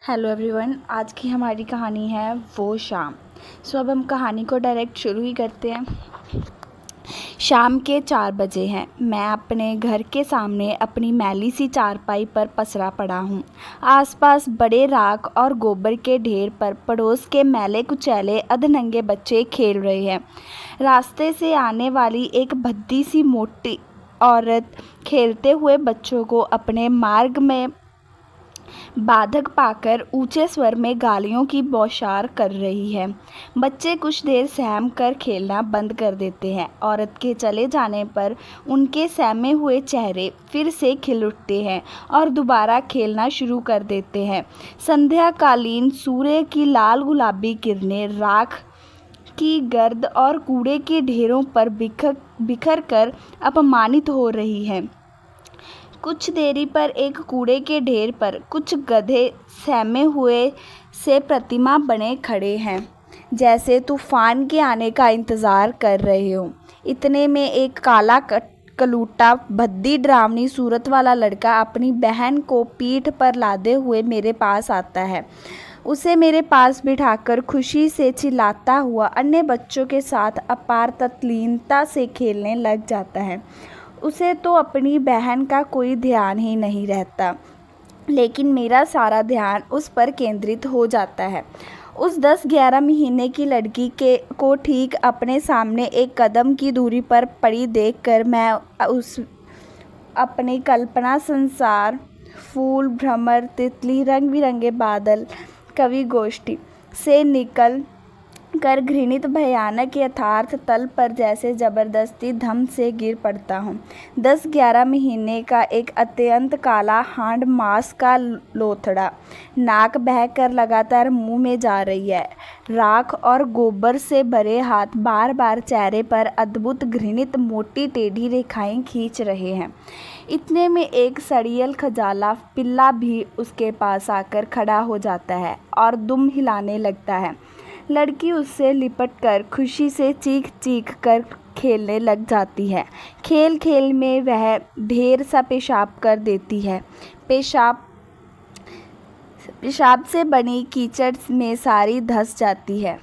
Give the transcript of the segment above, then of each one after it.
Hello everyone, आज की हमारी कहानी है वो शाम। अब हम कहानी को डायरेक्ट शुरू ही करते हैं। शाम के 4 बजे हैं। मैं अपने घर के सामने अपनी मैली सी चारपाई पर पसरा पड़ा हूँ। आसपास बड़े राख और गोबर के ढेर पर पड़ोस के मैले कुचैले अधनंगे बच्चे खेल रहे हैं। रास्ते से आने वाली एक भद्दी सी मोटी औरत खेलते हुए बच्चों को अपने मार्ग में बाधक पाकर ऊंचे स्वर में गालियों की बौछार कर रही है। बच्चे कुछ देर सहम कर खेलना बंद कर देते हैं। औरत के चले जाने पर उनके सहमे हुए चेहरे फिर से खिल उठते हैं और दोबारा खेलना शुरू कर देते हैं। संध्याकालीन सूर्य की लाल गुलाबी किरणें राख की गर्द और कूड़े के ढेरों पर बिखर कर अपमानित हो रही हैं। कुछ देरी पर एक कूड़े के ढेर पर कुछ गधे सहमे हुए से प्रतिमा बने खड़े हैं, जैसे तूफान के आने का इंतज़ार कर रहे हो। इतने में एक काला कलूटा भद्दी डरावनी सूरत वाला लड़का अपनी बहन को पीठ पर लादे हुए मेरे पास आता है। उसे मेरे पास बिठाकर खुशी से चिल्लाता हुआ अन्य बच्चों के साथ अपार तल्लीनता से खेलने लग जाता है। उसे तो अपनी बहन का कोई ध्यान ही नहीं रहता, लेकिन मेरा सारा ध्यान उस पर केंद्रित हो जाता है। उस 10-11 महीने की लड़की को ठीक अपने सामने एक कदम की दूरी पर पड़ी देखकर मैं उस अपनी कल्पना संसार, फूल, भ्रमर, तितली, रंग बिरंगे बादल, कवि गोष्ठी से निकल कर घृणित भयानक यथार्थ तल पर जैसे जबरदस्ती धम से गिर पड़ता हूँ। 10-11 महीने का एक अत्यंत काला हांड मांस का लोथड़ा नाक बहकर लगातार मुंह में जा रही है। राख और गोबर से भरे हाथ बार बार चेहरे पर अद्भुत घृणित मोटी टेढ़ी रेखाएं खींच रहे हैं। इतने में एक सड़ियल खजाला पिल्ला भी उसके पास आकर खड़ा हो जाता है और दुम हिलाने लगता है। लड़की उससे लिपटकर खुशी से चीख चीख कर खेलने लग जाती है। खेल खेल में वह ढेर सा पेशाब कर देती है। पेशाब से बनी कीचड़ में सारी धंस जाती है।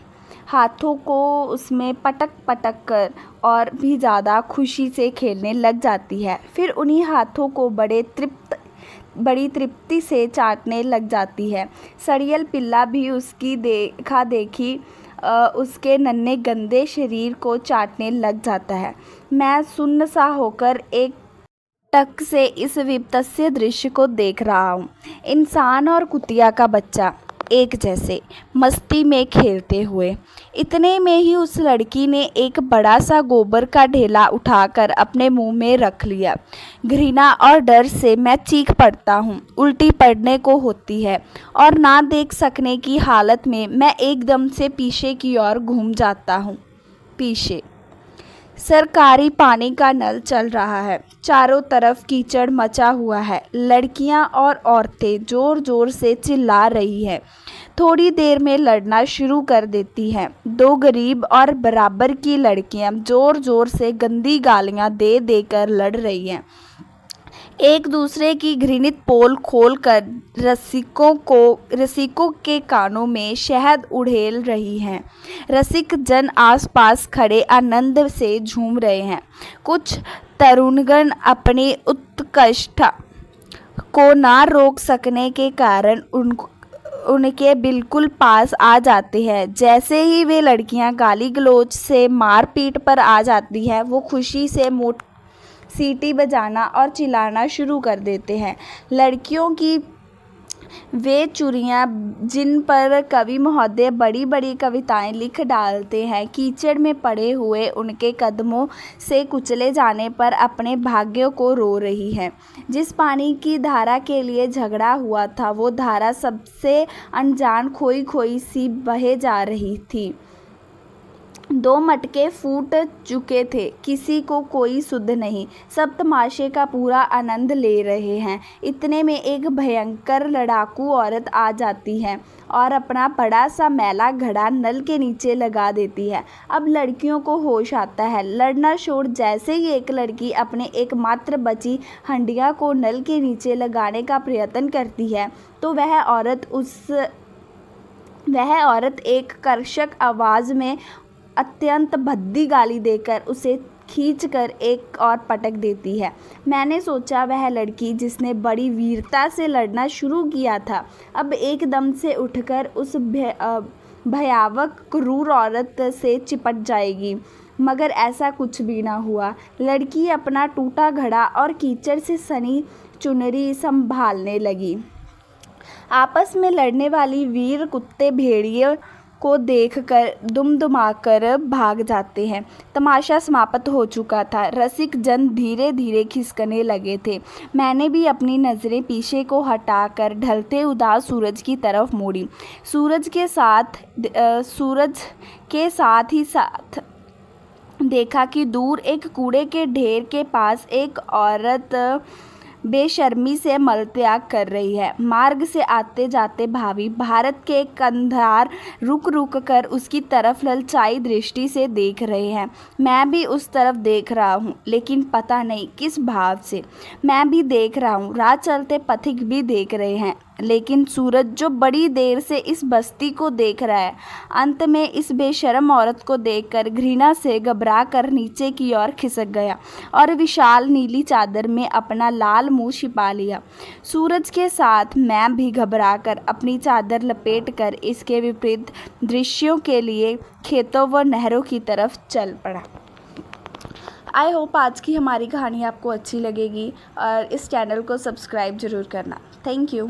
हाथों को उसमें पटक पटक कर और भी ज़्यादा खुशी से खेलने लग जाती है। फिर उन्हीं हाथों को बड़ी तृप्ति से चाटने लग जाती है। सड़ियल पिल्ला भी उसकी देखा देखी उसके नन्हे गंदे शरीर को चाटने लग जाता है। मैं सुन्न सा होकर एक टक से इस विपत्स्य दृश्य को देख रहा हूँ। इंसान और कुतिया का बच्चा एक जैसे मस्ती में खेलते हुए। इतने में ही उस लड़की ने एक बड़ा सा गोबर का ढेला उठाकर अपने मुंह में रख लिया। घृणा और डर से मैं चीख पड़ता हूँ। उल्टी पड़ने को होती है और ना देख सकने की हालत में मैं एकदम से पीछे की ओर घूम जाता हूँ। पीछे सरकारी पानी का नल चल रहा है। चारों तरफ कीचड़ मचा हुआ है। लड़कियां और औरतें जोर जोर से चिल्ला रही हैं। थोड़ी देर में लड़ना शुरू कर देती हैं। 2 गरीब और बराबर की लड़कियां जोर जोर से गंदी गालियां दे देकर लड़ रही हैं। एक दूसरे की घृणित पोल खोलकर रसिकों के कानों में शहद उड़ेल रही हैं। रसिक जन आसपास खड़े आनंद से झूम रहे हैं। कुछ तरुणगण अपनी उत्कंठा को ना रोक सकने के कारण उनके बिल्कुल पास आ जाते हैं। जैसे ही वे लड़कियां गाली गलौज से मारपीट पर आ जाती हैं, वो खुशी से सीटी बजाना और चिल्लाना शुरू कर देते हैं। लड़कियों की वे चुरियां जिन पर कवि महोदय बड़ी बड़ी कविताएं लिख डालते हैं, कीचड़ में पड़े हुए उनके कदमों से कुचले जाने पर अपने भाग्यों को रो रही हैं। जिस पानी की धारा के लिए झगड़ा हुआ था, वो धारा सबसे अनजान खोई खोई सी बहे जा रही थी। दो मटके फूट चुके थे, किसी को कोई सुध नहीं, सब तमाशे का पूरा आनंद ले रहे हैं। इतने में एक भयंकर लड़ाकू औरत आ जाती है और अपना बड़ा सा मैला घड़ा नल के नीचे लगा देती है। अब लड़कियों को होश आता है। लड़ना छोड़ जैसे ही एक लड़की अपने एकमात्र बची हंडिया को नल के नीचे लगाने का प्रयत्न करती है तो वह औरत एक कर्कश आवाज़ में अत्यंत भद्दी गाली देकर उसे खींचकर एक और पटक देती है। मैंने सोचा वह लड़की जिसने बड़ी वीरता से लड़ना शुरू किया था अब एकदम से उठकर उस भयावह क्रूर औरत से चिपट जाएगी, मगर ऐसा कुछ भी ना हुआ। लड़की अपना टूटा घड़ा और कीचड़ से सनी चुनरी संभालने लगी। आपस में लड़ने वाली वीर कुत्ते भेड़िए को देखकर दुमदुमाकर भाग जाते हैं। तमाशा समाप्त हो चुका था। रसिक जन धीरे धीरे खिसकने लगे थे। मैंने भी अपनी नज़रें पीछे को हटाकर ढलते उदास सूरज की तरफ मोड़ी। सूरज के साथ ही देखा कि दूर एक कूड़े के ढेर के पास एक औरत बेशर्मी से मलत्याग कर रही है। मार्ग से आते जाते भावी भारत के कंधार रुक रुक कर उसकी तरफ ललचाई दृष्टि से देख रहे हैं। मैं भी उस तरफ देख रहा हूँ, लेकिन पता नहीं किस भाव से। मैं भी देख रहा हूँ, राह चलते पथिक भी देख रहे हैं, लेकिन सूरज जो बड़ी देर से इस बस्ती को देख रहा है, अंत में इस बेशर्म औरत को देखकर घृणा से घबरा कर नीचे की ओर खिसक गया और विशाल नीली चादर में अपना लाल मुंह छिपा लिया। सूरज के साथ मैं भी घबरा कर अपनी चादर लपेटकर इसके विपरीत दृश्यों के लिए खेतों व नहरों की तरफ चल पड़ा। आई होप आज की हमारी कहानी आपको अच्छी लगेगी और इस चैनल को सब्सक्राइब ज़रूर करना। Thank you.